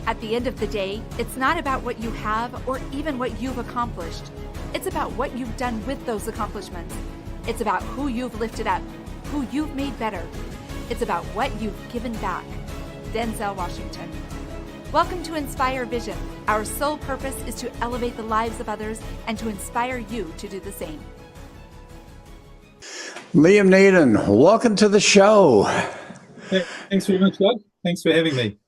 At the end of the day, it's not about what you have or even what you've accomplished. It's about what you've done with those accomplishments. It's about who you've lifted up, who you've made better. It's about what you've given back. Denzel Washington. Welcome to Inspire Vision. Our sole purpose is to elevate the lives of others and to inspire you to do the same. Liam Naden, welcome to the show. Hey, thanks very much, Doug. Thanks for having me.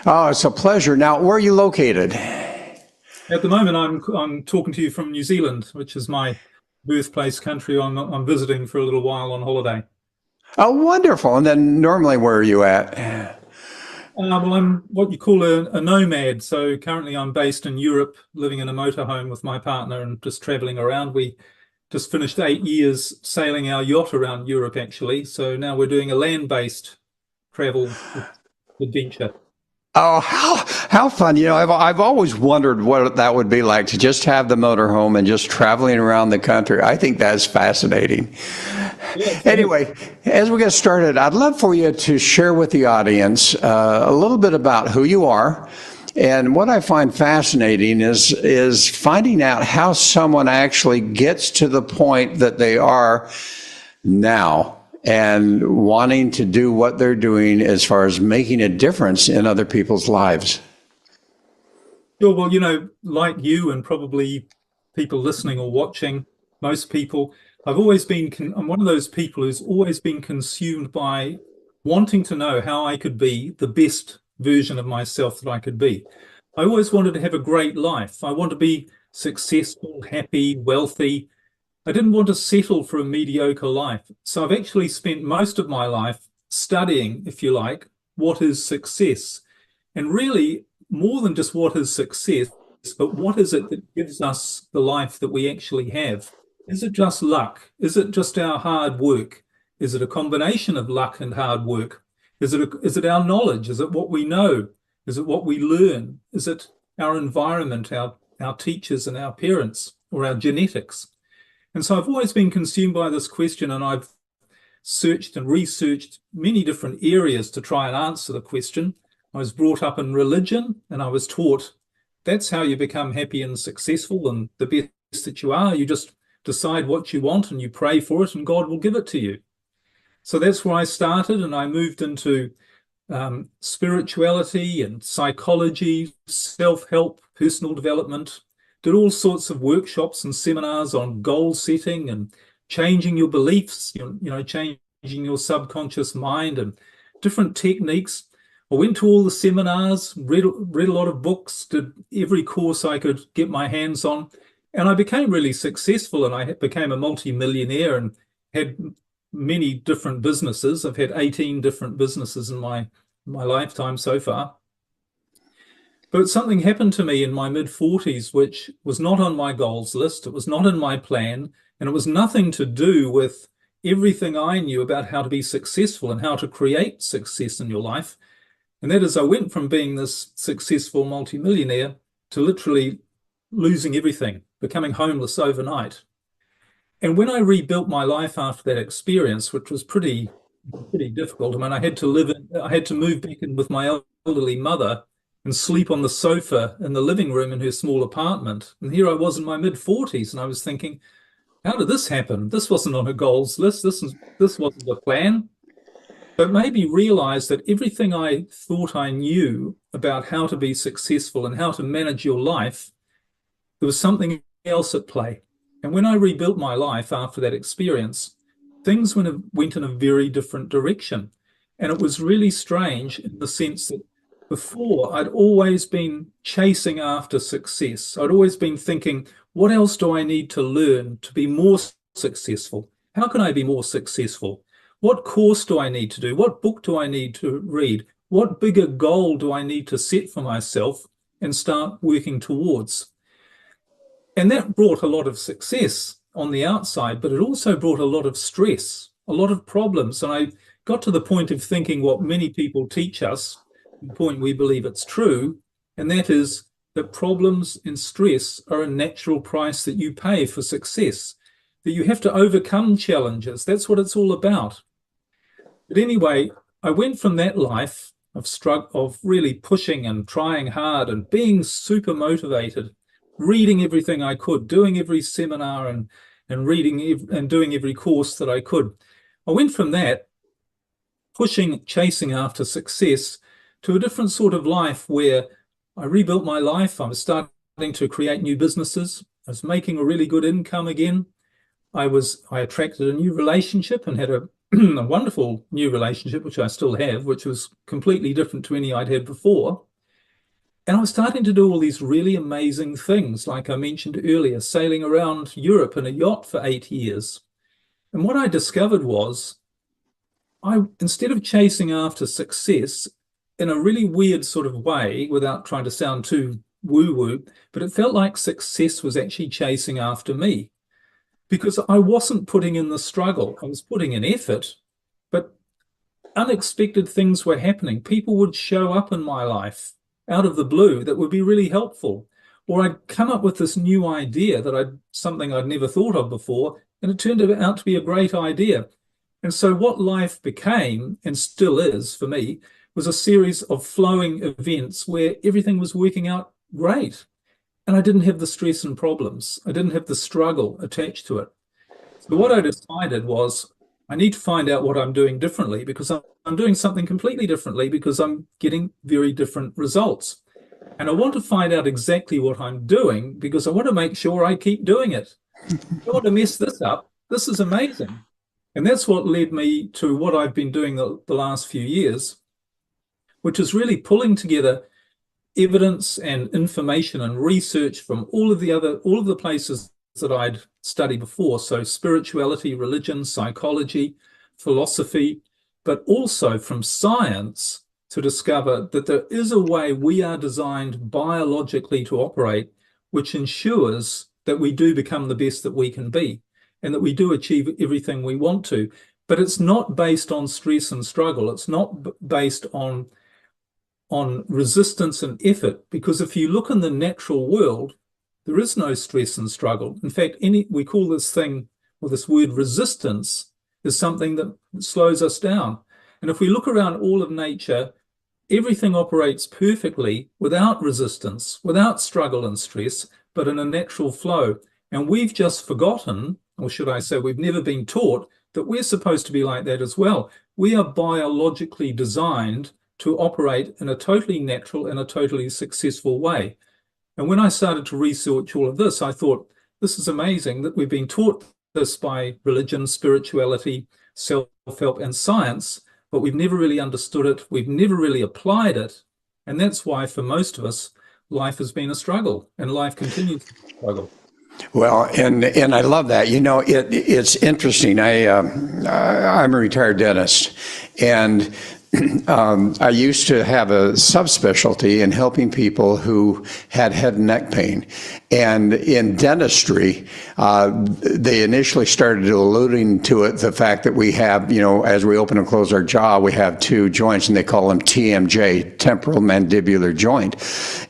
Oh, it's a pleasure. Now, where are you located? At the moment, I'm talking to you from New Zealand, which is my birthplace country. I'm visiting for a little while on holiday. Oh, wonderful. And then normally, where are you at? Well, I'm what you call a nomad. So currently I'm based in Europe, living in a motorhome with my partner and just traveling around. We just finished 8 years sailing our yacht around Europe, actually. So now we're doing a land-based travel adventure. Oh, how fun. You know, I've always wondered what that would be like to just have the motorhome and just traveling around the country. I think that's fascinating. Yeah, anyway, as we get started, I'd love for you to share with the audience a little bit about who you are. And what I find fascinating is finding out how someone actually gets to the point that they are now and wanting to do what they're doing as far as making a difference in other people's lives. Sure. Well, you know, like you and probably people listening or watching, most people, I'm one of those people who's always been consumed by wanting to know how I could be the best version of myself that I could be. I always wanted to have a great life. I want to be successful, happy, wealthy. I didn't want to settle for a mediocre life. So I've actually spent most of my life studying, if you like, what is success. And really, more than just what is success, but what is it that gives us the life that we actually have? Is it just luck? Is it just our hard work? Is it a combination of luck and hard work? Is it our knowledge? Is it what we know? Is it what we learn? Is it our environment, our teachers and our parents, or our genetics? And so I've always been consumed by this question, and I've searched and researched many different areas to try and answer the question. I was brought up in religion, and I was taught that's how you become happy and successful and the best that you are. You just decide what you want and you pray for it, and God will give it to you. So that's where I started, and I moved into spirituality and psychology, self-help, personal development, did all sorts of workshops and seminars on goal setting and changing your beliefs, changing your subconscious mind and different techniques. I went to all the seminars, read a lot of books, did every course I could get my hands on, and I became really successful, and I became a multi-millionaire and had many different businesses. I've had 18 different businesses in my lifetime so far. But something happened to me in my mid-40s, which was not on my goals list. It was not in my plan, and it was nothing to do with everything I knew about how to be successful and how to create success in your life. And that is, I went from being this successful multimillionaire to literally losing everything, becoming homeless overnight. And when I rebuilt my life after that experience, which was pretty difficult, I mean, I had to move back in with my elderly mother and sleep on the sofa in the living room in her small apartment. And here I was in my mid-40s, and I was thinking, how did this happen? This wasn't on a goals list. This wasn't the plan. But maybe realize that everything I thought I knew about how to be successful and how to manage your life, there was something else at play. And when I rebuilt my life after that experience, things went in a very different direction. And it was really strange in the sense that before, I'd always been chasing after success. I'd always been thinking, what else do I need to learn to be more successful? How can I be more successful? What course do I need to do? What book do I need to read? What bigger goal do I need to set for myself and start working towards? And that brought a lot of success on the outside, but it also brought a lot of stress, a lot of problems. And I got to the point of thinking what many people teach us, the point we believe it's true, and that is that problems and stress are a natural price that you pay for success, that you have to overcome challenges. That's what it's all about. But anyway, I went from that life. of really pushing and trying hard and being super motivated, reading everything I could, doing every seminar and reading and doing every course that I could. I went from that, chasing after success, to a different sort of life where I rebuilt my life. I was starting to create new businesses. I was making a really good income again. I attracted a new relationship and had a wonderful new relationship, which I still have, which was completely different to any I'd had before. And I was starting to do all these really amazing things, like I mentioned earlier, sailing around Europe in a yacht for 8 years. And what I discovered was, instead of chasing after success in a really weird sort of way, without trying to sound too woo-woo, but it felt like success was actually chasing after me. Because I wasn't putting in the struggle. I was putting in effort, but unexpected things were happening. People would show up in my life out of the blue that would be really helpful. Or I'd come up with this new idea something I'd never thought of before, and it turned out to be a great idea. And so what life became, and still is for me, was a series of flowing events where everything was working out great. And I didn't have the stress and problems. I didn't have the struggle attached to it. So what I decided was, I need to find out what I'm doing differently, because I'm doing something completely differently, because I'm getting very different results. And I want to find out exactly what I'm doing, because I want to make sure I keep doing it. I don't want to mess this up. This is amazing. And that's what led me to what I've been doing the last few years, which is really pulling together evidence and information and research from all of the places that I'd studied before. So spirituality, religion, psychology, philosophy, but also from science, to discover that there is a way we are designed biologically to operate, which ensures that we do become the best that we can be, and that we do achieve everything we want to. But it's not based on stress and struggle. It's not based on resistance and effort, because if you look in the natural world, there is no stress and struggle. In fact, we call this thing, or this word resistance, is something that slows us down. And if we look around all of nature, everything operates perfectly without resistance, without struggle and stress, but in a natural flow. And we've just forgotten, or should I say, we've never been taught that we're supposed to be like that as well. We are biologically designed to operate in a totally natural and a totally successful way. And when I started to research all of this, I thought, this is amazing that we've been taught this by religion, spirituality, self-help, and science, but we've never really understood it. We've never really applied it. And that's why, for most of us, life has been a struggle, and life continues to be a struggle. Well, and I love that. You know, it's interesting. I'm a retired dentist, and I used to have a subspecialty in helping people who had head and neck pain. And in dentistry, they initially started alluding to it, the fact that we have, you know, as we open and close our jaw, we have two joints, and they call them TMJ, temporal mandibular joint.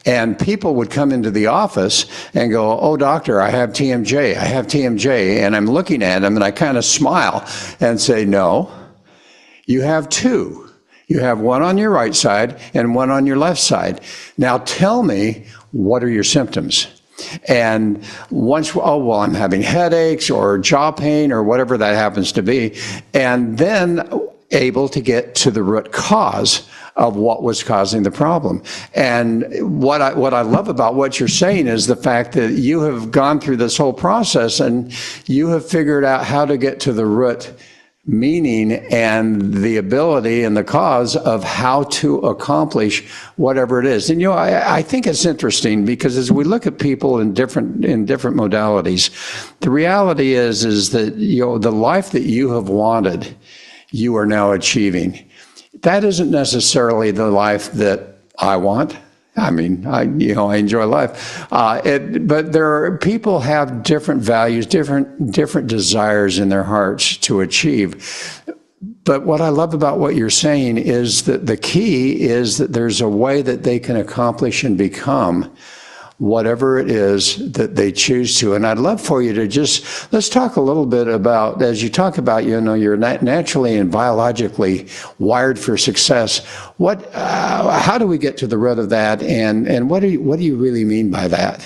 And people would come into the office and go, "Oh, doctor, I have TMJ, I have TMJ." And I'm looking at them and I kind of smile and say, "No, you have two. You have one on your right side and one on your left side. Now tell me, what are your symptoms?" And once, "Oh, well, I'm having headaches or jaw pain," or whatever that happens to be, and then able to get to the root cause of what was causing the problem. And what I love about what you're saying is the fact that you have gone through this whole process and you have figured out how to get to the root meaning and the ability and the cause of how to accomplish whatever it is. And, you know, I think it's interesting because as we look at people in different modalities, the reality is that, you know, the life that you have wanted, you are now achieving. That isn't necessarily the life that I want. I mean, I enjoy life, but people have different values, different desires in their hearts to achieve. But what I love about what you're saying is that the key is that there's a way that they can accomplish and become whatever it is that they choose to. And I'd love for you to just, let's talk a little bit about, as you talk about, you're naturally and biologically wired for success. How do we get to the root of that? And what do you really mean by that?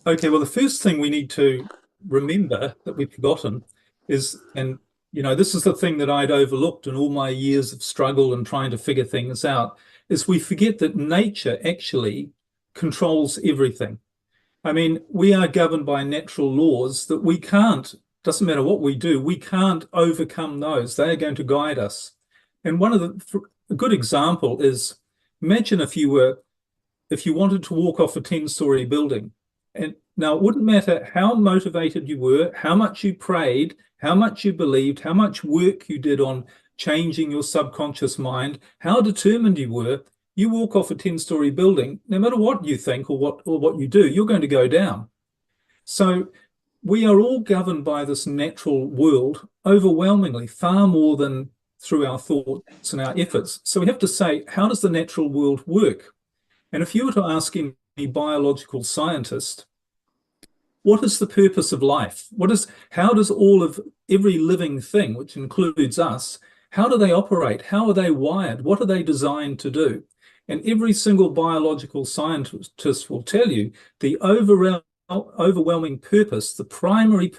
Okay, well, the first thing we need to remember that we've forgotten is, and this is the thing that I'd overlooked in all my years of struggle and trying to figure things out, is we forget that nature actually controls everything. I mean, we are governed by natural laws that we can't, doesn't matter what we do, we can't overcome those. They are going to guide us. And a good example is, imagine if you wanted to walk off a 10-story building. And now it wouldn't matter how motivated you were, how much you prayed, how much you believed, how much work you did on changing your subconscious mind, how determined you were. You walk off a 10-story building, no matter what you think or what you do, you're going to go down. So we are all governed by this natural world overwhelmingly, far more than through our thoughts and our efforts. So we have to say, how does the natural world work? And if you were to ask any biological scientist, what is the purpose of life? How does every living thing, which includes us, how do they operate? How are they wired? What are they designed to do? And every single biological scientist will tell you the overwhelming purpose, the primary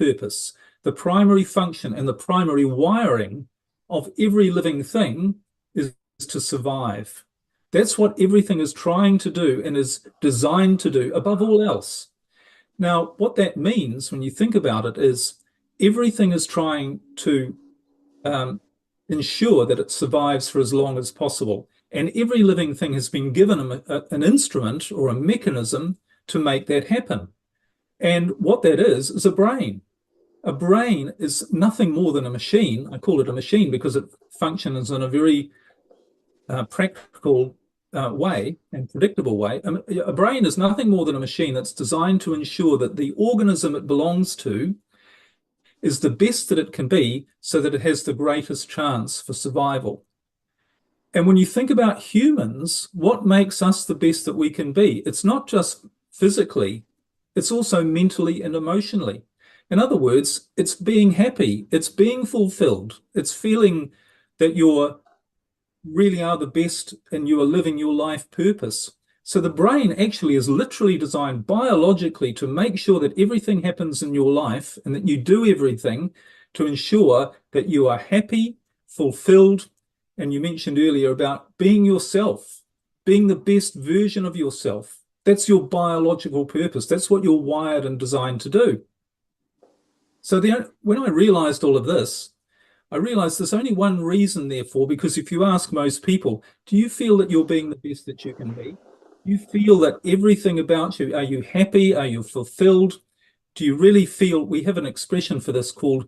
function, and the primary wiring of every living thing is to survive. That's what everything is trying to do and is designed to do above all else. Now, what that means when you think about it is everything is trying to ensure that it survives for as long as possible. And every living thing has been given an instrument or a mechanism to make that happen. And what that is a brain. A brain is nothing more than a machine. I call it a machine because it functions in a very practical way and predictable way. A brain is nothing more than a machine that's designed to ensure that the organism it belongs to is the best that it can be so that it has the greatest chance for survival. And when you think about humans, what makes us the best that we can be? It's not just physically, it's also mentally and emotionally. In other words, it's being happy, it's being fulfilled, it's feeling that you really are the best and you are living your life purpose. So the brain actually is literally designed biologically to make sure that everything happens in your life and that you do everything to ensure that you are happy, fulfilled. And you mentioned earlier about being yourself, being the best version of yourself. That's your biological purpose. That's what you're wired and designed to do. So when I realized all of this, I realized there's only one reason, therefore, because if you ask most people, do you feel that you're being the best that you can be? Do you feel that everything about you, are you happy? Are you fulfilled? Do you really feel, we have an expression for this called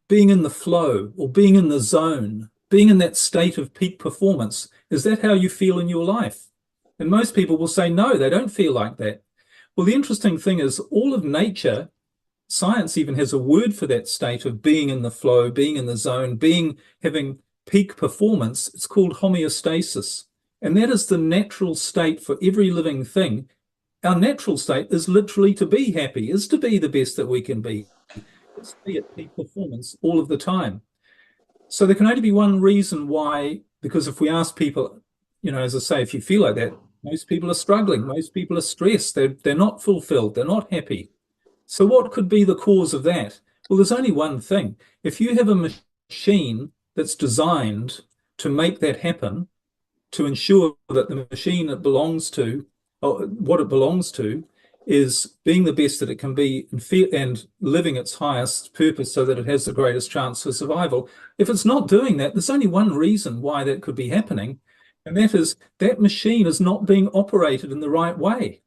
being in the flow or being in the zone, being in that state of peak performance. Is that how you feel in your life? And most people will say, no, they don't feel like that. Well, the interesting thing is all of nature, science even has a word for that state of being in the flow, being in the zone, having peak performance. It's called homeostasis. And that is the natural state for every living thing. Our natural state is literally to be happy, is to be the best that we can be. It's to be at peak performance all of the time. So there can only be one reason why, because if we ask people, as I say, if you feel like that, most people are struggling, most people are stressed, they're not fulfilled, they're not happy. So what could be the cause of that? Well, there's only one thing. If you have a machine that's designed to make that happen, to ensure that the machine it belongs to, or what it belongs to, is being the best that it can be and living its highest purpose so that it has the greatest chance for survival. If it's not doing that, there's only one reason why that could be happening, and that is that machine is not being operated in the right way.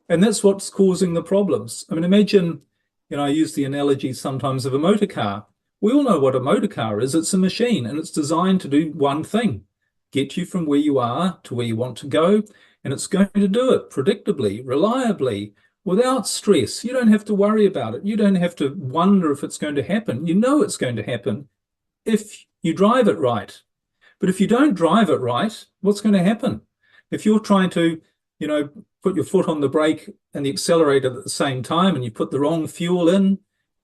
And that's what's causing the problems. I mean, imagine, I use the analogy sometimes of a motor car. We all know what a motor car is. It's a machine, and it's designed to do one thing, get you from where you are to where you want to go. And it's going to do it predictably, reliably, without stress. You don't have to worry about it. You don't have to wonder if it's going to happen. You know it's going to happen if you drive it right. But if you don't drive it right, what's going to happen? If you're trying to, put your foot on the brake and the accelerator at the same time, and you put the wrong fuel in,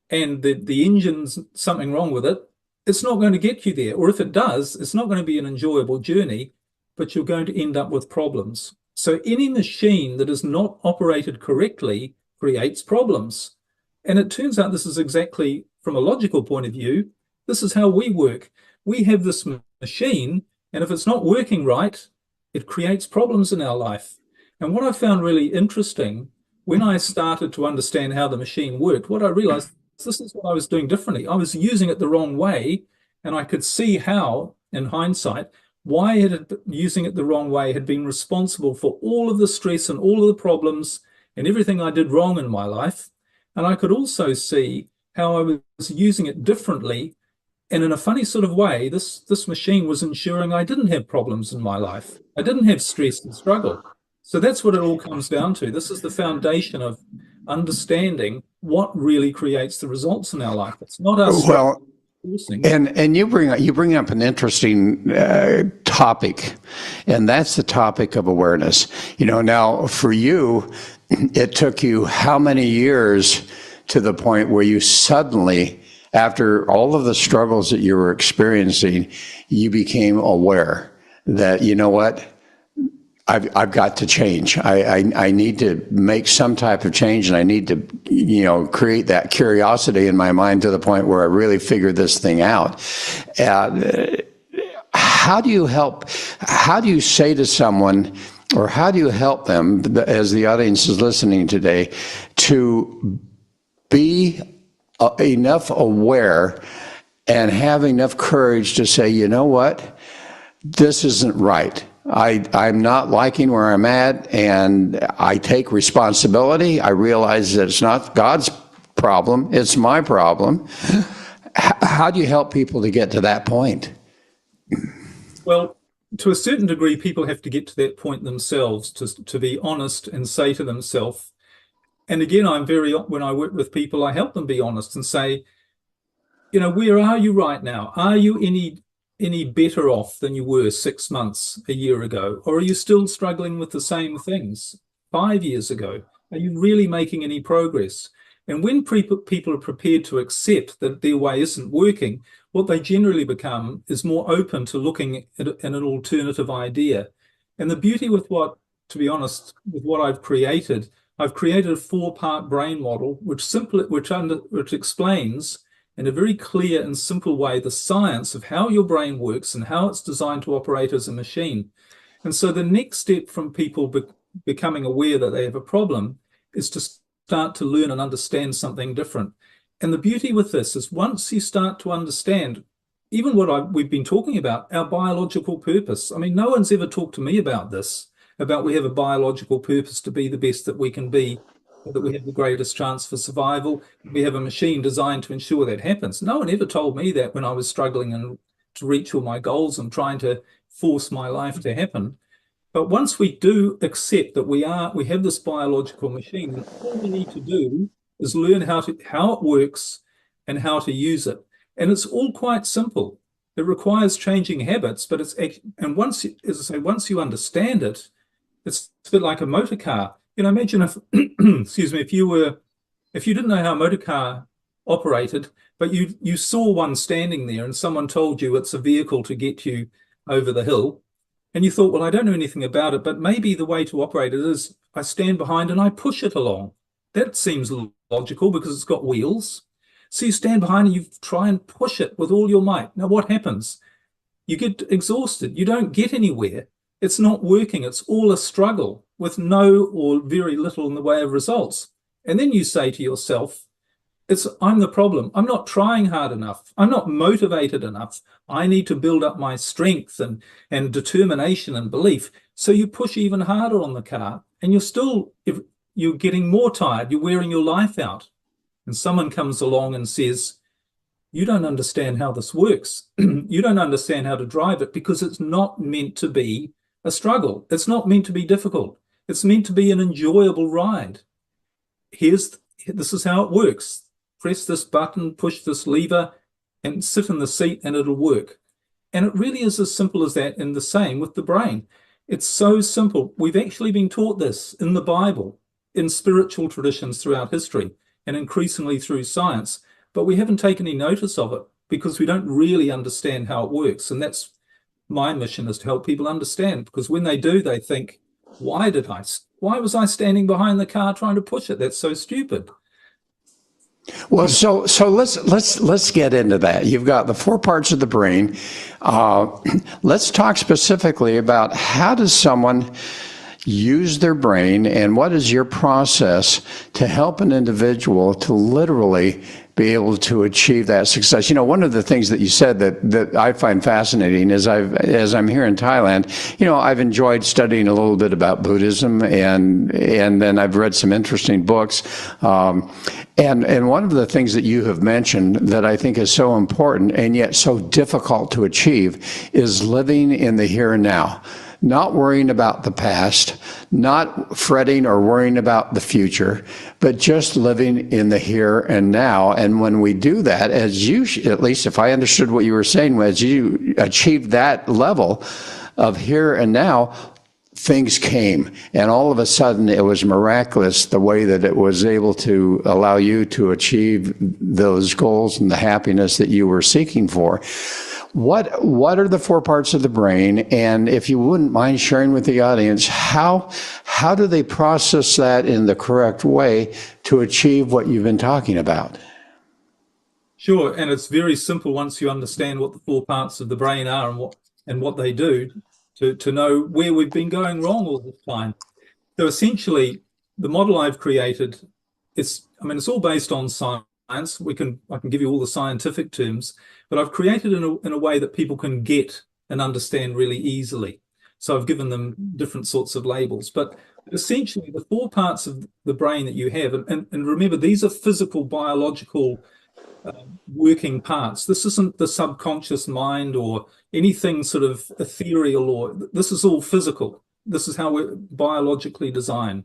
and the engine's something wrong with it, it's not going to get you there. Or if it does, it's not going to be an enjoyable journey, but you're going to end up with problems. So any machine that is not operated correctly creates problems. And it turns out this is exactly, from a logical point of view, this is how we work. We have this machine, and if it's not working right, it creates problems in our life. And what I found really interesting, when I started to understand how the machine worked, what I realized, this is what I was doing differently. I was using it the wrong way, and I could see how, in hindsight, why using it the wrong way had been responsible for all of the stress and all of the problems and everything I did wrong in my life. And I could also see how I was using it differently. And in a funny sort of way, this machine was ensuring I didn't have problems in my life. I didn't have stress and struggle. So that's what it all comes down to. This is the foundation of understanding what really creates the results in our life. It's not us. Well, and you bring up an interesting topic, and that's the topic of awareness. Now for you, it took you how many years to the point where you suddenly, after all of the struggles that you were experiencing, you became aware that, you know what, I've got to change. I need to make some type of change, and I need to, create that curiosity in my mind to the point where I really figure this thing out. How do you say to someone, or how do you help them, as the audience is listening today, to be enough aware and have enough courage to say, you know what, this isn't right. I'm not liking where I'm at, and I take responsibility. I realize that it's not God's problem, it's my problem. How do you help people to get to that point? Well, to a certain degree, people have to get to that point themselves, to be honest and say to themselves. And again, when I work with people, I help them be honest and say, where are you right now? Are you any better off than you were 6 months, a year ago? Or are you still struggling with the same things 5 years ago? Are you really making any progress? And when people are prepared to accept that their way isn't working, what they generally become is more open to looking at an alternative idea. And the beauty with to be honest, with what I've created a 4-part brain model, which explains in a very clear and simple way the science of how your brain works and how it's designed to operate as a machine. And so the next step from people becoming aware that they have a problem is to start to learn and understand something different. And the beauty with this is, once you start to understand even what we've been talking about, our biological purpose. I mean, no one's ever talked to me about this, about we have a biological purpose to be the best that we can be, that we have the greatest chance for survival. We have a machine designed to ensure that happens. No one ever told me that when I was struggling to reach all my goals and trying to force my life to happen. But once we do accept that we have this biological machine, then all we need to do is learn how it works and how to use it. And it's all quite simple. It requires changing habits, but once you understand it, it's a bit like a motor car. Imagine if, excuse me, if you didn't know how a motor car operated, but you saw one standing there and someone told you it's a vehicle to get you over the hill, and you thought, well, I don't know anything about it, but maybe the way to operate it is I stand behind and I push it along. That seems logical because it's got wheels. So you stand behind and you try and push it with all your might. Now what happens? You get exhausted. You don't get anywhere. It's not working. It's all a struggle with no or very little in the way of results. And then you say to yourself, I'm the problem. I'm not trying hard enough. I'm not motivated enough. I need to build up my strength and determination and belief. So you push even harder on the car, and you're getting more tired. You're wearing your life out. And someone comes along and says, you don't understand how this works. You don't understand how to drive it, because it's not meant to be a struggle. It's not meant to be difficult. It's meant to be an enjoyable ride. This is how it works. Press this button, push this lever, and sit in the seat, and it'll work. And it really is as simple as that, and the same with the brain. It's so simple. We've actually been taught this in the Bible, in spiritual traditions throughout history, and increasingly through science, but we haven't taken any notice of it because we don't really understand how it works. And that's my mission, is to help people understand, because when they do, they think, why was I standing behind the car trying to push it? That's so stupid. Well, so let's get into that. You've got the four parts of the brain. Let's talk specifically about how does someone use their brain, and what is your process to help an individual to literally be able to achieve that success? You know, one of the things that you said that I find fascinating is as I'm here in Thailand, you know, I've enjoyed studying a little bit about Buddhism, and then I've read some interesting books. And one of the things that you have mentioned that I think is so important and yet so difficult to achieve is living in the here and now. Not worrying about the past, not fretting or worrying about the future, but just living in the here and now. And when we do that, as you, at least if I understood what you were saying, as you achieve that level of here and now, things came. And all of a sudden, it was miraculous the way that it was able to allow you to achieve those goals and the happiness that you were seeking for. What are the four parts of the brain? And if you wouldn't mind sharing with the audience, how do they process that in the correct way to achieve what you've been talking about? Sure, and it's very simple once you understand what the four parts of the brain are and what they do, to know where we've been going wrong all the time. So essentially, the model I've created, it's all based on science. I can give you all the scientific terms, but I've created it in a way that people can get and understand really easily. So I've given them different sorts of labels. But essentially, the four parts of the brain that you have, and remember, these are physical, biological working parts. This isn't the subconscious mind or anything sort of ethereal, or this is all physical. This is how we're biologically designed.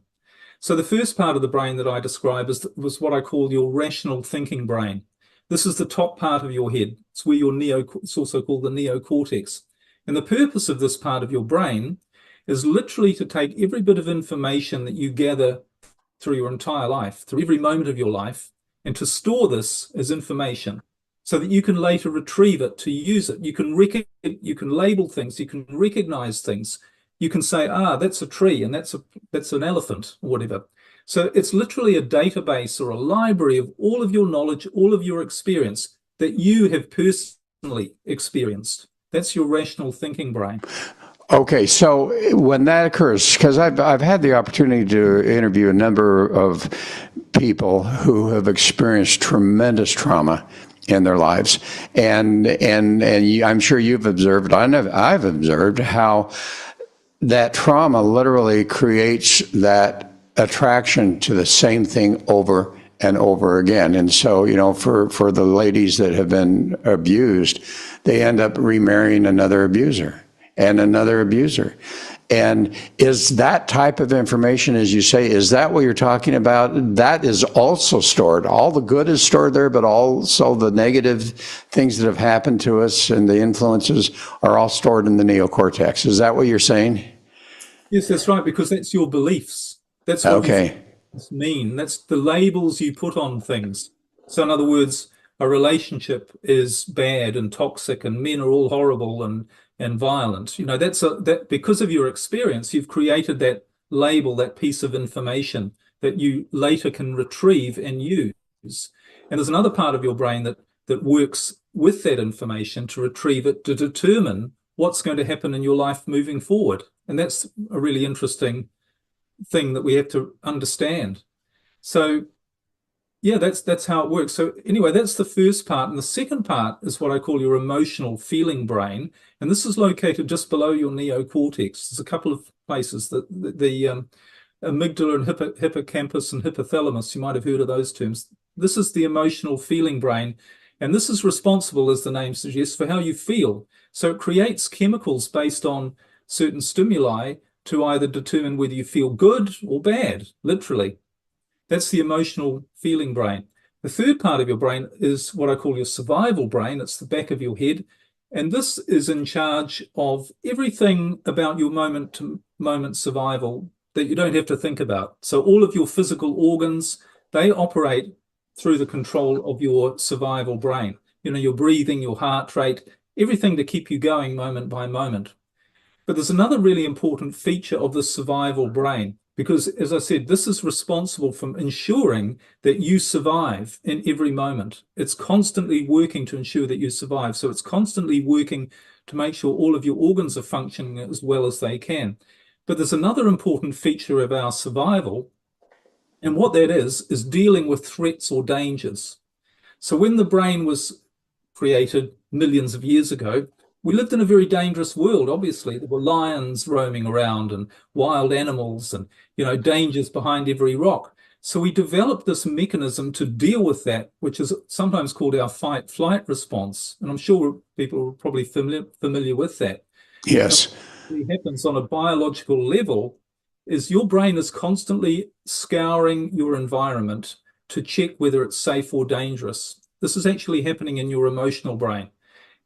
So the first part of the brain that I describe was what I call your rational thinking brain. This is the top part of your head. It's where it's also called the neocortex. And the purpose of this part of your brain is literally to take every bit of information that you gather through your entire life, through every moment of your life, and to store this as information so that you can later retrieve it, to use it. You can label things, you can recognize things. You can say, that's a tree and that's an elephant or whatever. So it's literally a database or a library of all of your knowledge, all of your experience that you have personally experienced. That's your rational thinking brain. Okay, so when that occurs, because I've had the opportunity to interview a number of people who have experienced tremendous trauma in their lives, and I'm sure you've observed, I've observed how that trauma literally creates that attraction to the same thing over and over again. And so, you know, for the ladies that have been abused, they end up remarrying another abuser and another abuser. And is that type of information, as you say, is that what you're talking about? That is also stored. All the good is stored there, but also the negative things that have happened to us and the influences are all stored in the neocortex. Is that what you're saying? Yes, that's right, because that's your beliefs. That's what you mean. That's the labels you put on things. So in other words, a relationship is bad and toxic and men are all horrible and violent. You know, that because of your experience, you've created that label, that piece of information that you later can retrieve and use. And there's another part of your brain that works with that information to retrieve it, to determine what's going to happen in your life moving forward. And that's a really interesting thing that we have to understand. So yeah, that's how it works. So anyway, that's the first part. And the second part is what I call your emotional feeling brain. And this is located just below your neocortex. There's a couple of places, the amygdala and hippocampus and hypothalamus. You might have heard of those terms. This is the emotional feeling brain. And this is responsible, as the name suggests, for how you feel. So it creates chemicals based on certain stimuli to either determine whether you feel good or bad, literally. That's the emotional feeling brain. The third part of your brain is what I call your survival brain. It's the back of your head. And this is in charge of everything about your moment-to-moment survival that you don't have to think about. So all of your physical organs, they operate through the control of your survival brain. You know, your breathing, your heart rate, everything to keep you going moment by moment. But there's another really important feature of the survival brain, because as I said, this is responsible for ensuring that you survive in every moment. It's constantly working to ensure that you survive. So it's constantly working to make sure all of your organs are functioning as well as they can. But there's another important feature of our survival, and what that is dealing with threats or dangers. So when the brain was created millions of years ago, we lived in a very dangerous world. Obviously, there were lions roaming around and wild animals and, you know, dangers behind every rock. So we developed this mechanism to deal with that, which is sometimes called our fight-flight response. And I'm sure people are probably familiar with that. Yes. What happens on a biological level is your brain is constantly scouring your environment to check whether it's safe or dangerous. This is actually happening in your emotional brain.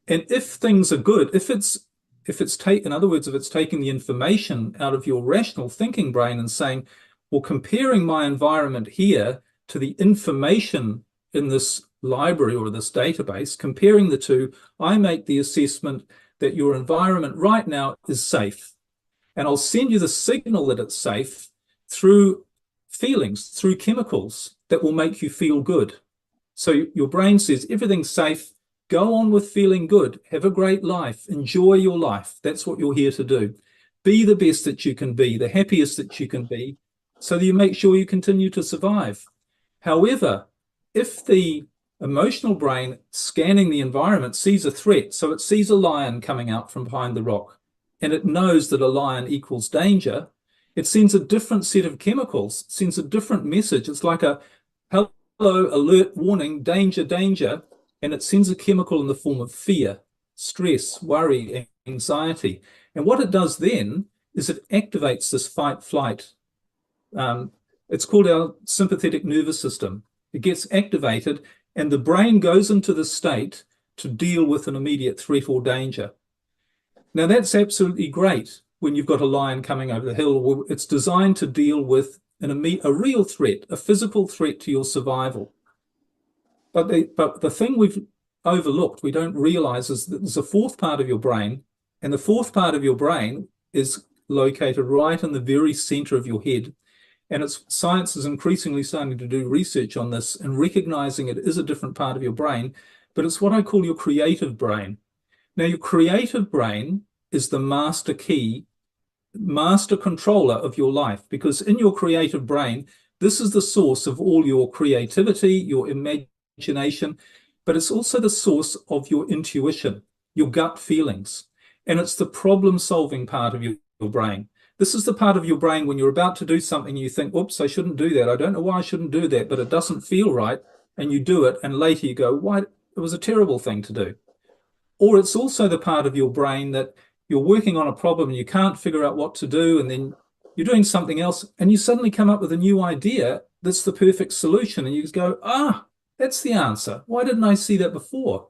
And if things are good, if it's taken, in other words, if it's taking the information out of your rational thinking brain and saying, well, comparing my environment here to the information in this library or this database, comparing the two, I make the assessment that your environment right now is safe. And I'll send you the signal that it's safe through feelings, through chemicals that will make you feel good. So your brain says everything's safe. Go on with feeling good. Have a great life. Enjoy your life. That's what you're here to do. Be the best that you can be, the happiest that you can be, so that you make sure you continue to survive. However, if the emotional brain scanning the environment sees a threat, so it sees a lion coming out from behind the rock, and it knows that a lion equals danger, it sends a different set of chemicals, sends a different message. It's like a hello, alert, warning, danger, danger. And it sends a chemical in the form of fear, stress, worry, anxiety. And what it does then is it activates this fight-flight. It's called our sympathetic nervous system. It gets activated, and the brain goes into the state to deal with an immediate threat or danger. Now, that's absolutely great when you've got a lion coming over the hill. It's designed to deal with a real threat, a physical threat to your survival. But the thing we've overlooked, we don't realize, is that there's a fourth part of your brain, and the fourth part of your brain is located right in the very center of your head. And science is increasingly starting to do research on this and recognizing it is a different part of your brain, but it's what I call your creative brain. Now, your creative brain is the master key, master controller of your life, because in your creative brain, this is the source of all your creativity, your imagination, but it's also the source of your intuition, your gut feelings. And it's the problem-solving part of your brain. This is the part of your brain when you're about to do something, you think, oops, I shouldn't do that. I don't know why I shouldn't do that, but it doesn't feel right. And you do it, and later you go, why? It was a terrible thing to do. Or it's also the part of your brain that you're working on a problem and you can't figure out what to do, and then you're doing something else, and you suddenly come up with a new idea that's the perfect solution, and you just go, that's the answer. Why didn't I see that before?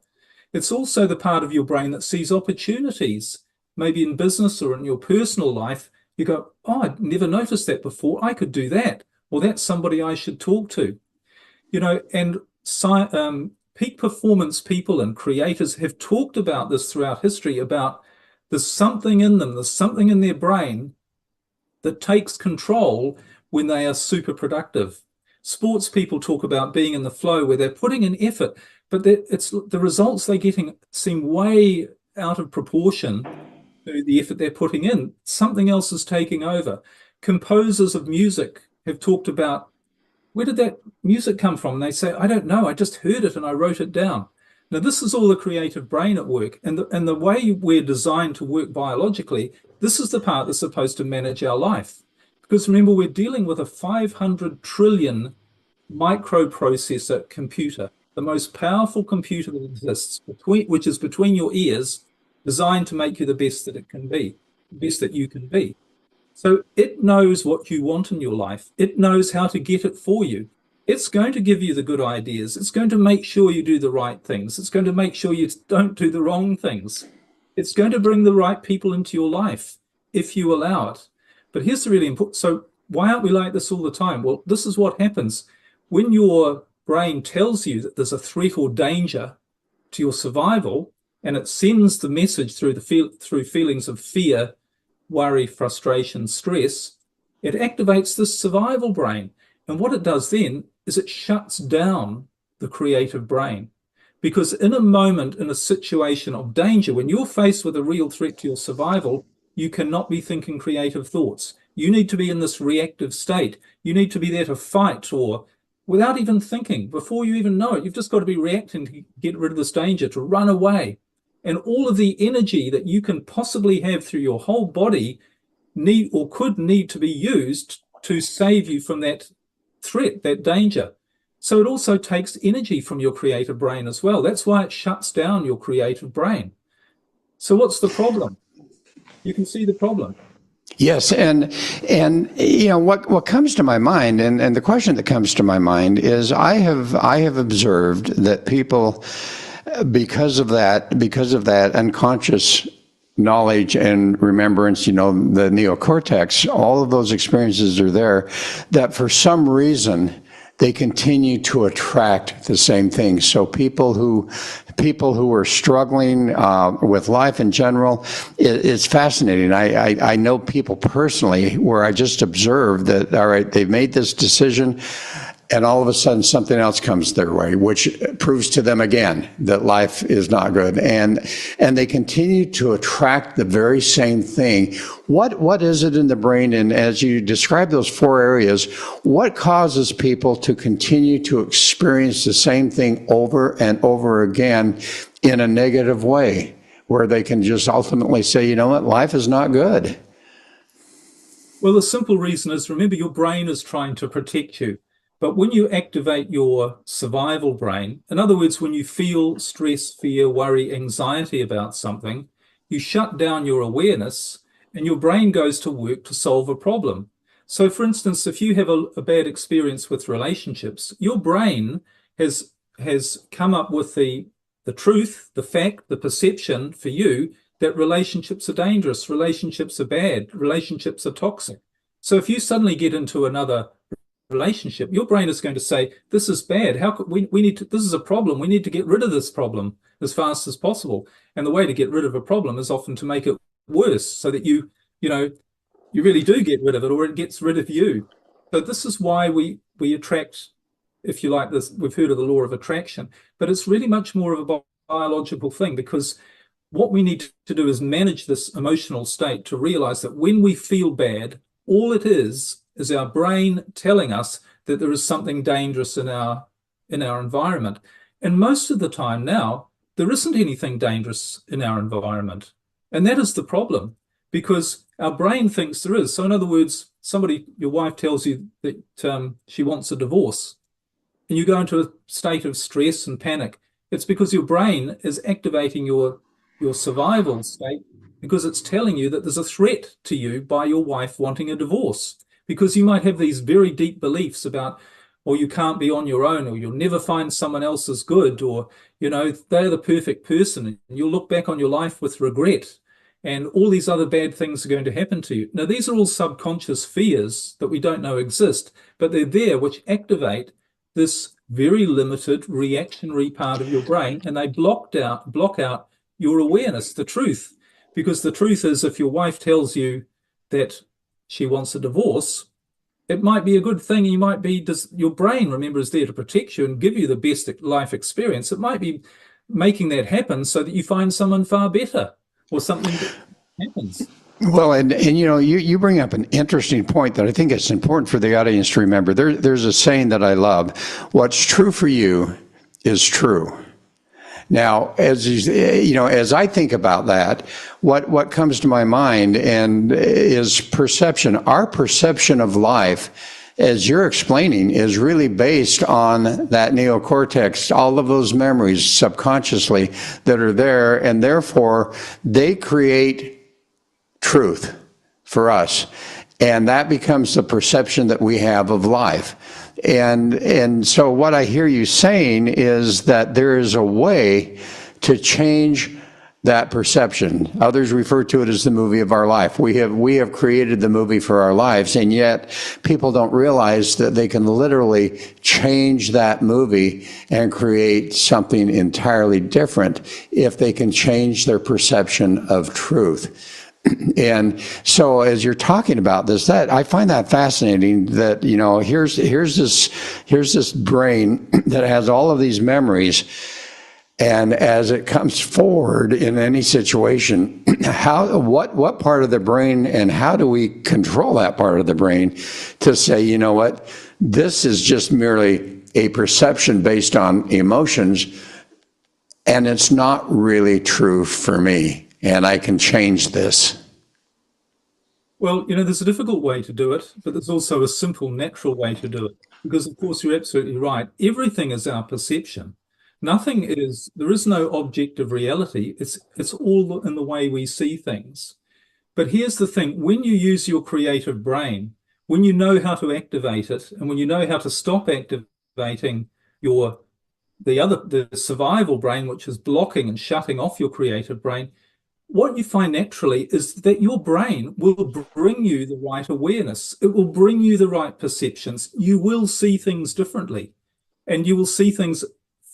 It's also the part of your brain that sees opportunities, maybe in business or in your personal life. You go, I'd never noticed that before. I could do that. Well, that's somebody I should talk to. You know, and peak performance people and creators have talked about this throughout history, about there's something in them, there's something in their brain that takes control when they are super productive. Sports people talk about being in the flow where they're putting in effort, but the results they're getting seem way out of proportion to the effort they're putting in. Something else is taking over. Composers of music have talked about, where did that music come from? And they say, I don't know, I just heard it and I wrote it down. Now, this is all the creative brain at work. And the way we're designed to work biologically, this is the part that's supposed to manage our life. Because remember, we're dealing with a 500 trillion microprocessor computer, the most powerful computer that exists, which is between your ears, designed to make you the best that it can be, the best that you can be. So it knows what you want in your life. It knows how to get it for you. it's going to give you the good ideas. It's going to make sure you do the right things. It's going to make sure you don't do the wrong things. It's going to bring the right people into your life if you allow it. But here's the really important. So why aren't we like this all the time? Well, this is what happens. When your brain tells you that there's a threat or danger to your survival, and it sends the message through through feelings of fear, worry, frustration, stress, it activates this survival brain. And what it does then is it shuts down the creative brain. Because in a moment, in a situation of danger, when you're faced with a real threat to your survival, you cannot be thinking creative thoughts. You need to be in this reactive state. You need to be there to fight, or without even thinking, before you even know it, you've just got to be reacting to get rid of this danger, to run away. And all of the energy that you can possibly have through your whole body could need to be used to save you from that threat, that danger. So it also takes energy from your creative brain as well. That's why it shuts down your creative brain. So what's the problem? You can see the problem. Yes, and you know what comes to my mind, and the question that comes to my mind is I have observed that people, because of that unconscious knowledge and remembrance, you know, the neocortex, all of those experiences are there, that for some reason they continue to attract the same things. So people who are struggling with life in general, it's fascinating. I know people personally where I just observed that, all right, they've made this decision, and all of a sudden something else comes their way, which proves to them again that life is not good. And they continue to attract the very same thing. What is it in the brain? And as you describe those four areas, what causes people to continue to experience the same thing over and over again in a negative way, where they can just ultimately say, you know what, life is not good? Well, the simple reason is, remember, your brain is trying to protect you. But when you activate your survival brain, in other words, when you feel stress, fear, worry, anxiety about something, you shut down your awareness and your brain goes to work to solve a problem. So, for instance, if you have a bad experience with relationships, your brain has come up with the truth, the fact, the perception for you that relationships are dangerous, relationships are bad, relationships are toxic. So if you suddenly get into another relationship, your brain is going to say, this is bad. How could we need to, this is a problem. We need to get rid of this problem as fast as possible. And the way to get rid of a problem is often to make it worse, so that you really do get rid of it, or it gets rid of you. So this is why we attract, if you like this, we've heard of the law of attraction, but it's really much more of a biological thing, because what we need to do is manage this emotional state to realize that when we feel bad, all it is our brain telling us that there is something dangerous in our environment. And most of the time now, there isn't anything dangerous in our environment. And that is the problem, because our brain thinks there is. So in other words, your wife tells you that she wants a divorce, and you go into a state of stress and panic. It's because your brain is activating your survival state, because it's telling you that there's a threat to you by your wife wanting a divorce. Because you might have these very deep beliefs about, or you can't be on your own, or you'll never find someone else as good, or, they're the perfect person, and you'll look back on your life with regret, and all these other bad things are going to happen to you. Now, these are all subconscious fears that we don't know exist, but they're there, which activate this very limited reactionary part of your brain, and they block out your awareness, the truth. Because the truth is, if your wife tells you that she wants a divorce, it might be a good thing. Your brain, remember, is there to protect you and give you the best life experience. It might be making that happen so that you find someone far better, or something that happens. Well, and you bring up an interesting point that I think it's important for the audience to remember. There's a saying that I love: what's true for you is true. Now, as I think about that, what comes to my mind is perception. Our perception of life, as you're explaining, is really based on that neocortex, all of those memories subconsciously that are there, and therefore they create truth for us. And that becomes the perception that we have of life. And so what I hear you saying is that there is a way to change that perception. Others refer to it as the movie of our life. We have created the movie for our lives, and yet people don't realize that they can literally change that movie and create something entirely different if they can change their perception of truth. And so as you're talking about this, that I find that fascinating that, you know, here's this brain that has all of these memories. And as it comes forward in any situation, what part of the brain and how do we control that part of the brain to say, you know what, this is just merely a perception based on emotions, and it's not really true for me, and I can change this? Well, you know, there's a difficult way to do it, but there's also a simple, natural way to do it. Because, of course, you're absolutely right. Everything is our perception. There is no objective reality. It's all in the way we see things. But here's the thing, when you use your creative brain, when you know how to activate it, and when you know how to stop activating the survival brain, which is blocking and shutting off your creative brain, what you find naturally is that your brain will bring you the right awareness. It will bring you the right perceptions. You will see things differently, and you will see things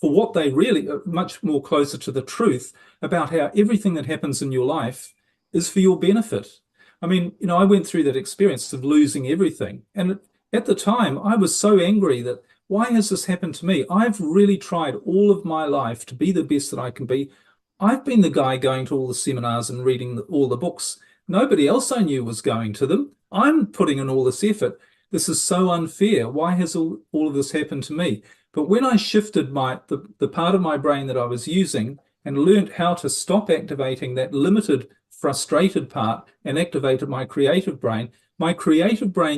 for what they really are, much more closer to the truth about how everything that happens in your life is for your benefit. I mean, you know, I went through that experience of losing everything. And at the time, I was so angry that, why has this happened to me? I've really tried all of my life to be the best that I can be. I've been the guy going to all the seminars and reading all the books. Nobody else I knew was going to them. I'm putting in all this effort. This is so unfair. Why has all of this happened to me? But when I shifted the part of my brain that I was using and learned how to stop activating that limited, frustrated part and activated my creative brain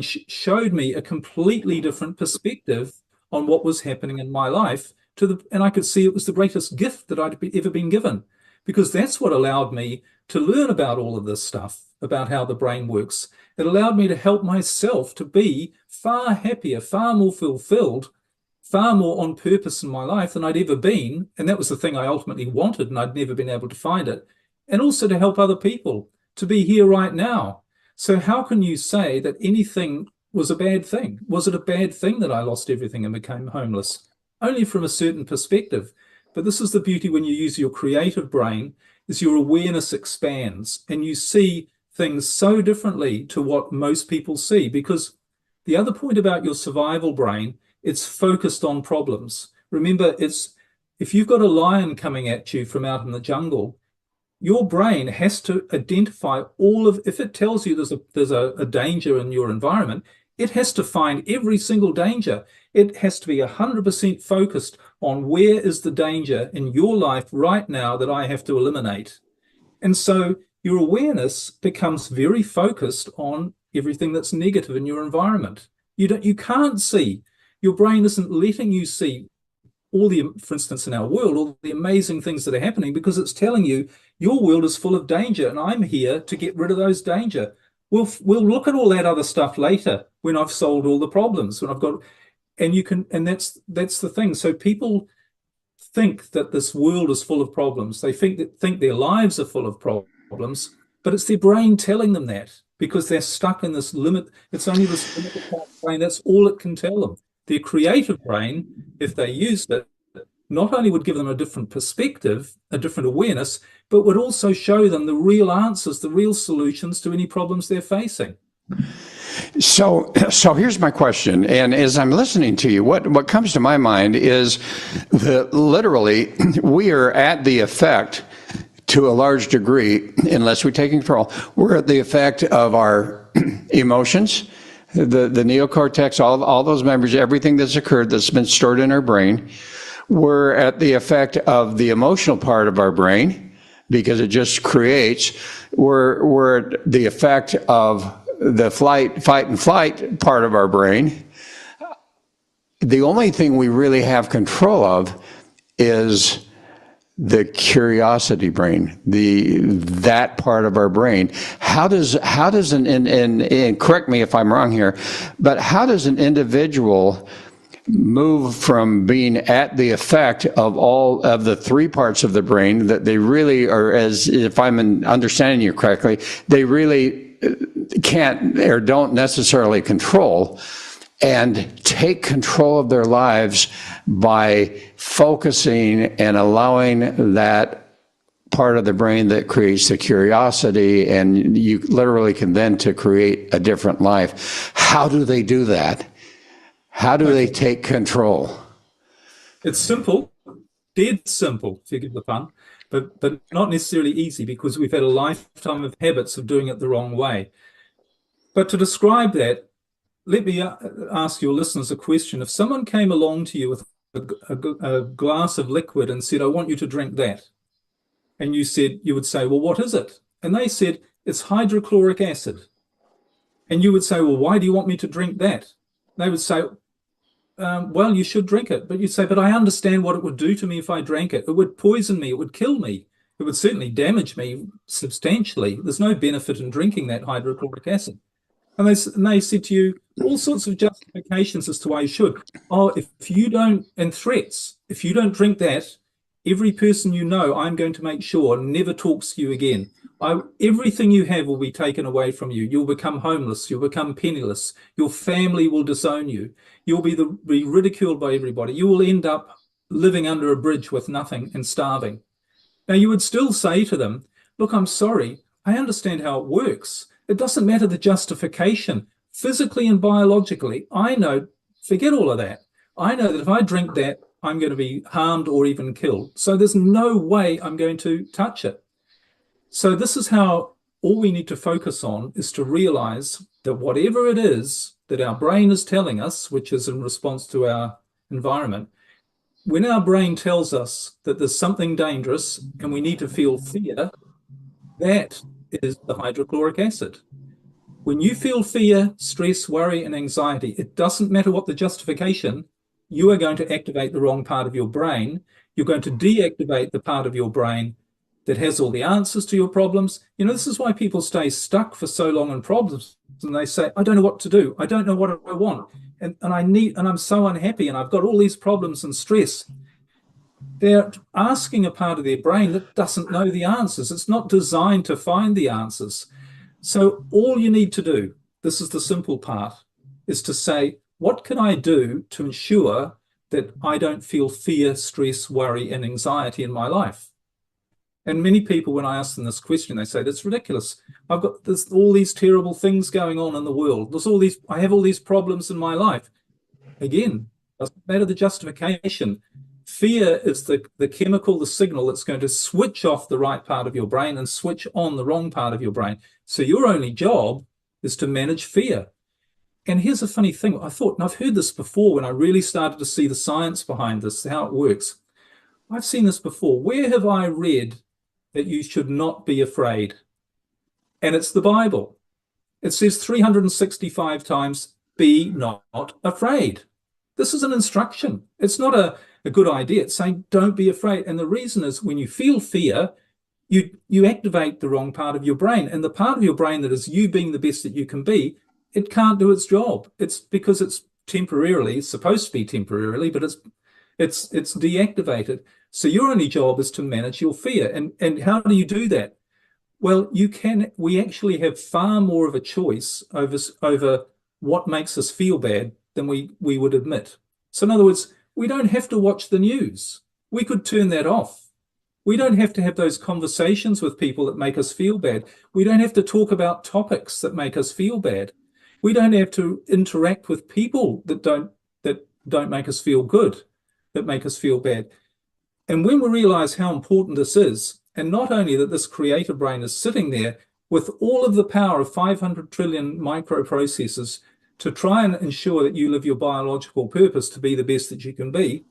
showed me a completely different perspective on what was happening in my life. And I could see it was the greatest gift that I'd ever been given, because that's what allowed me to learn about all of this stuff, about how the brain works. It allowed me to help myself to be far happier, far more fulfilled, far more on purpose in my life than I'd ever been. And that was the thing I ultimately wanted, and I'd never been able to find it. And also to help other people, to be here right now. So how can you say that anything was a bad thing? Was it a bad thing that I lost everything and became homeless? Only from a certain perspective. But this is the beauty when you use your creative brain, is your awareness expands and you see things so differently to what most people see. Because the other point about your survival brain, it's focused on problems. Remember, if you've got a lion coming at you from out in the jungle, your brain has to identify if it tells you there's a danger in your environment, it has to find every single danger. It has to be 100% focused on where is the danger in your life right now that I have to eliminate. And so your awareness becomes very focused on everything that's negative in your environment. You can't see. Your brain isn't letting you see for instance, in our world, all the amazing things that are happening, because it's telling you your world is full of danger and I'm here to get rid of those danger. We'll look at all that other stuff later when I've solved all the problems, when I've got, and that's the thing. So people think that this world is full of problems. They think their lives are full of problems, but it's their brain telling them that, because they're stuck in this limit. It's only this limited part of the brain. That's all it can tell them. Their creative brain, if they used it, not only would give them a different perspective, a different awareness, but would also show them the real answers, the real solutions to any problems they're facing. So here's my question, and as I'm listening to you, what comes to my mind is that literally we are at the effect, to a large degree, unless we take control, we're at the effect of our emotions, the neocortex, all those memories, everything that's occurred that's been stored in our brain. We're at the effect of the emotional part of our brain, because it just creates. We're at the effect of the fight and flight part of our brain. The only thing we really have control of is the curiosity brain, that part of our brain. How does and correct me if I'm wrong here, but how does an individual move from being at the effect of all of the three parts of the brain that they really are, as if I'm understanding you correctly, they really can't or don't necessarily control, and take control of their lives by focusing and allowing that part of the brain that creates the curiosity, and you literally can then to create a different life. How do they do that? How do they take control? It's simple, dead simple, forgive the pun, but not necessarily easy, because we've had a lifetime of habits of doing it the wrong way. But to describe that, let me ask your listeners a question. If someone came along to you with a glass of liquid and said, I want you to drink that, and you would say, well, what is it? And they said, it's hydrochloric acid. And you would say, well, why do you want me to drink that? They would say, well, you should drink it. But you'd say, but I understand what it would do to me if I drank it. It would poison me. It would kill me. It would certainly damage me substantially. There's no benefit in drinking that hydrochloric acid. And they said to you all sorts of justifications as to why you should. Oh, if you don't, and threats, if you don't drink that, every person you know, I'm going to make sure never talks to you again. Everything you have will be taken away from you. You'll become homeless. You'll become penniless. Your family will disown you. You'll be ridiculed by everybody. You will end up living under a bridge with nothing and starving. Now, you would still say to them, look, I'm sorry. I understand how it works. It doesn't matter the justification. Physically and biologically, I know, forget all of that. I know that if I drink that, I'm going to be harmed or even killed. So there's no way I'm going to touch it. So this is how all we need to focus on is to realize that whatever it is that our brain is telling us, which is in response to our environment, when our brain tells us that there's something dangerous and we need to feel fear, that is the hydrochloric acid. When you feel fear, stress, worry, and anxiety, it doesn't matter what the justification, you are going to activate the wrong part of your brain. You're going to deactivate the part of your brain that has all the answers to your problems. You know, this is why people stay stuck for so long in problems. And they say, I don't know what to do. I don't know what I want. And I'm so unhappy, and I've got all these problems and stress. They're asking a part of their brain that doesn't know the answers. It's not designed to find the answers. So all you need to do, this is the simple part, is to say, what can I do to ensure that I don't feel fear, stress, worry, and anxiety in my life? And many people, when I ask them this question, they say, that's ridiculous. There's all these terrible things going on in the world. I have all these problems in my life. Again, doesn't matter the justification. Fear is the chemical, the signal that's going to switch off the right part of your brain and switch on the wrong part of your brain. So your only job is to manage fear. And here's a funny thing. I thought, and I've heard this before when I really started to see the science behind this, how it works. I've seen this before. Where have I read that you should not be afraid? And it's the Bible. It says 365 times, be not afraid. This is an instruction. It's not a good idea. It's saying, don't be afraid. And the reason is when you feel fear, you activate the wrong part of your brain. And the part of your brain that is you being the best that you can be, it can't do its job. It's because it's supposed to be temporarily, but it's deactivated. So your only job is to manage your fear. And how do you do that? Well, we actually have far more of a choice over what makes us feel bad than we would admit. So in other words, we don't have to watch the news. We could turn that off. We don't have to have those conversations with people that make us feel bad. We don't have to talk about topics that make us feel bad. We don't have to interact with people that don't make us feel good, that make us feel bad. And when we realize how important this is, and not only that this creator brain is sitting there with all of the power of 500 trillion microprocessors to try and ensure that you live your biological purpose to be the best that you can be,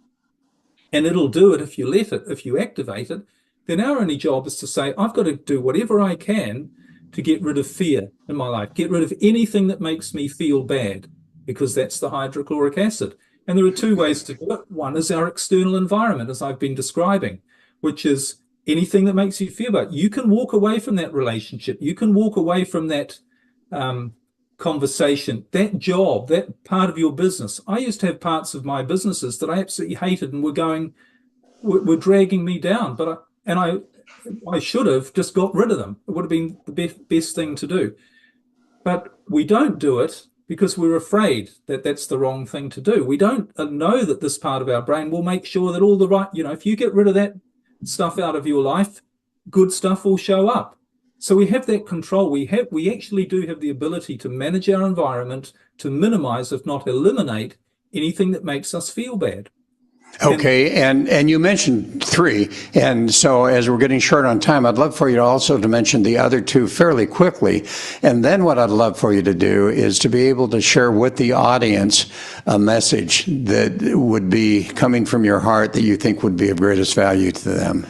and it'll do it if you let it, if you activate it, then our only job is to say, I've got to do whatever I can to get rid of fear in my life, get rid of anything that makes me feel bad, because that's the hydrochloric acid. And there are two ways to do it. One is our external environment, as I've been describing. which is anything that makes you feel bad. You can walk away from that relationship. You can walk away from that conversation, that job, that part of your business. I used to have parts of my businesses that I absolutely hated and were dragging me down, I should have just got rid of them. It would have been the best thing to do. But we don't do it because we're afraid that that's the wrong thing to do. We don't know that this part of our brain will make sure that all the right, if you get rid of that stuff out of your life, good stuff will show up. So we have that control. We actually do have the ability to manage our environment, to minimize, if not eliminate, anything that makes us feel bad. Okay, and you mentioned 3, and so as we're getting short on time, I'd love for you also to mention the other 2 fairly quickly, and then what I'd love for you to do is to be able to share with the audience a message that would be coming from your heart that you think would be of greatest value to them.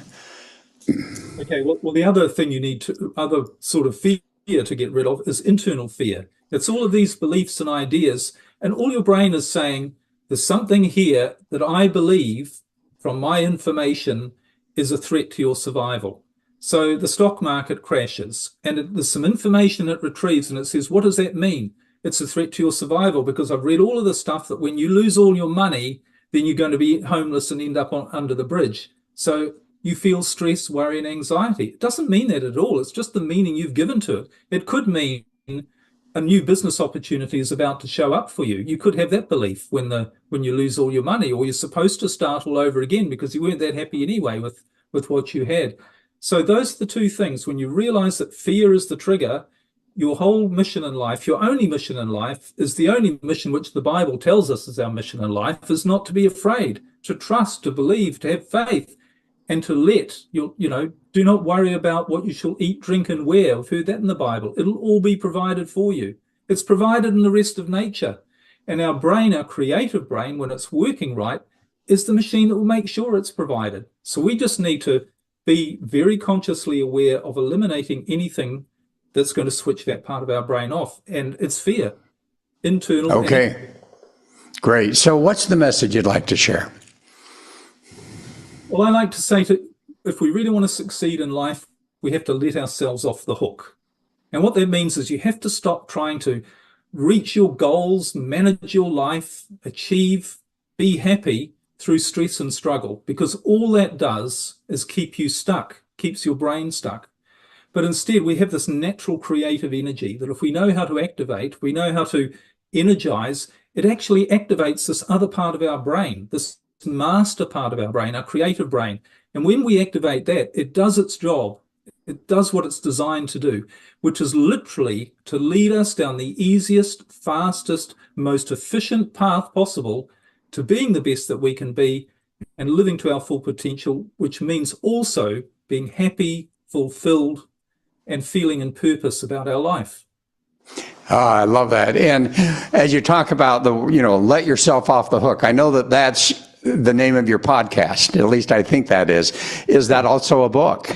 Okay, well, the other thing you need other sort of fear to get rid of is internal fear. It's all of these beliefs and ideas, and all your brain is saying, there's something here that I believe from my information is a threat to your survival. So the stock market crashes and there's some information it retrieves and it says, what does that mean? It's a threat to your survival because I've read all of the stuff that when you lose all your money, then you're going to be homeless and end up under the bridge. So you feel stress, worry, and anxiety. It doesn't mean that at all. It's just the meaning you've given to it. It could mean a new business opportunity is about to show up for you. You could have that belief when you lose all your money, or you're supposed to start all over again because you weren't that happy anyway with what you had. So those are the 2 things. When you realize that fear is the trigger, your whole mission in life, your only mission in life, is the only mission which the Bible tells us is our mission in life, is not to be afraid, to trust, to believe, to have faith, and to do not worry about what you shall eat, drink, and wear. We've heard that in the Bible. It'll all be provided for you. It's provided in the rest of nature. And our brain, our creative brain, when it's working right, is the machine that will make sure it's provided. So we just need to be very consciously aware of eliminating anything that's going to switch that part of our brain off. And it's fear, internal. Okay, great. So what's the message you'd like to share? Well, I like to say if we really want to succeed in life, we have to let ourselves off the hook. And what that means is you have to stop trying to reach your goals, manage your life, achieve, be happy through stress and struggle, because all that does is keep you stuck, keeps your brain stuck. But instead, we have this natural creative energy that if we know how to activate, we know how to energize, it actually activates this other part of our brain, this master part of our brain, our creative brain. And when we activate that, it does its job. It does what it's designed to do, which is literally to lead us down the easiest, fastest, most efficient path possible to being the best that we can be and living to our full potential, which means also being happy, fulfilled, and feeling in purpose about our life. Oh, I love that. And as you talk about let yourself off the hook, I know that that's the name of your podcast. At least I think that is. Is that also a book?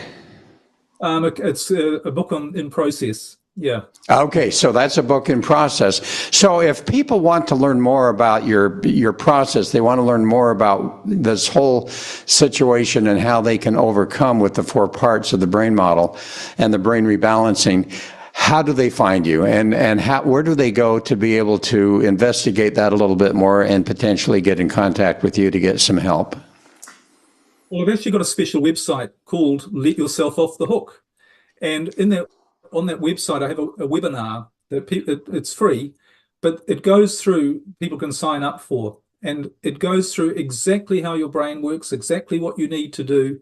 It's a book in process. Yeah. Okay, so that's a book in process. So if people want to learn more about your process, they want to learn more about this whole situation and how they can overcome with the 4 parts of the brain model and the brain rebalancing, how do they find you, and where do they go to be able to investigate that a little bit more and potentially get in contact with you to get some help? Well, I've actually got a special website called Let Yourself Off the Hook. And on that website, I have a webinar that it's free, but it goes through, people can sign up for, and it goes through exactly how your brain works, exactly what you need to do.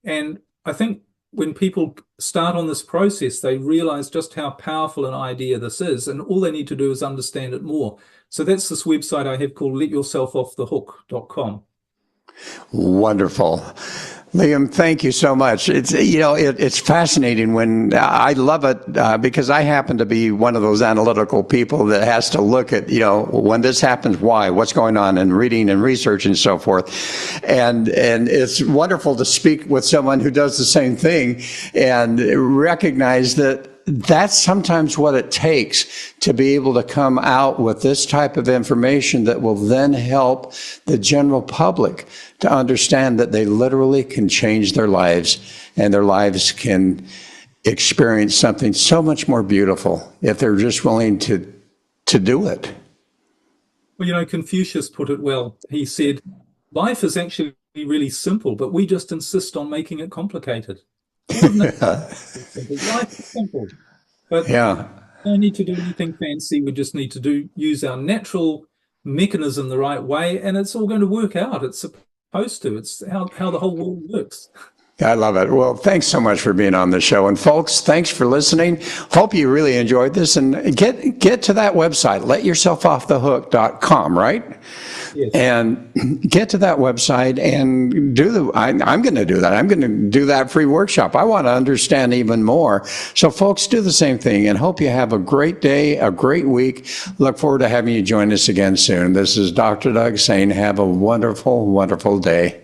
And I think when people start on this process, they realize just how powerful an idea this is, and all they need to do is understand it more. So that's this website I have called letyourselfoffthehook.com. Wonderful. Liam, thank you so much. It's fascinating when I love it because I happen to be one of those analytical people that has to look at, when this happens, why, what's going on, and reading and research and so forth. And it's wonderful to speak with someone who does the same thing and recognize that that's sometimes what it takes to be able to come out with this type of information that will then help the general public to understand that they literally can change their lives, and their lives can experience something so much more beautiful if they're just willing to do it. Well, Confucius put it well. He said, life is actually really simple, but we just insist on making it complicated. Life is simple, but Yeah. we don't need to do anything fancy. We just need to use our natural mechanism the right way, and it's all going to work out. It's supposed to. It's how the whole world works. I love it. Well, thanks so much for being on the show. And folks, thanks for listening. Hope you really enjoyed this, and get to that website, letyourselfoffthehook.com, right? Yes. And get to that website and I'm going to do that. I'm going to do that free workshop. I want to understand even more. So folks, do the same thing, and hope you have a great day, a great week. Look forward to having you join us again soon. This is Dr. Doug saying have a wonderful, wonderful day.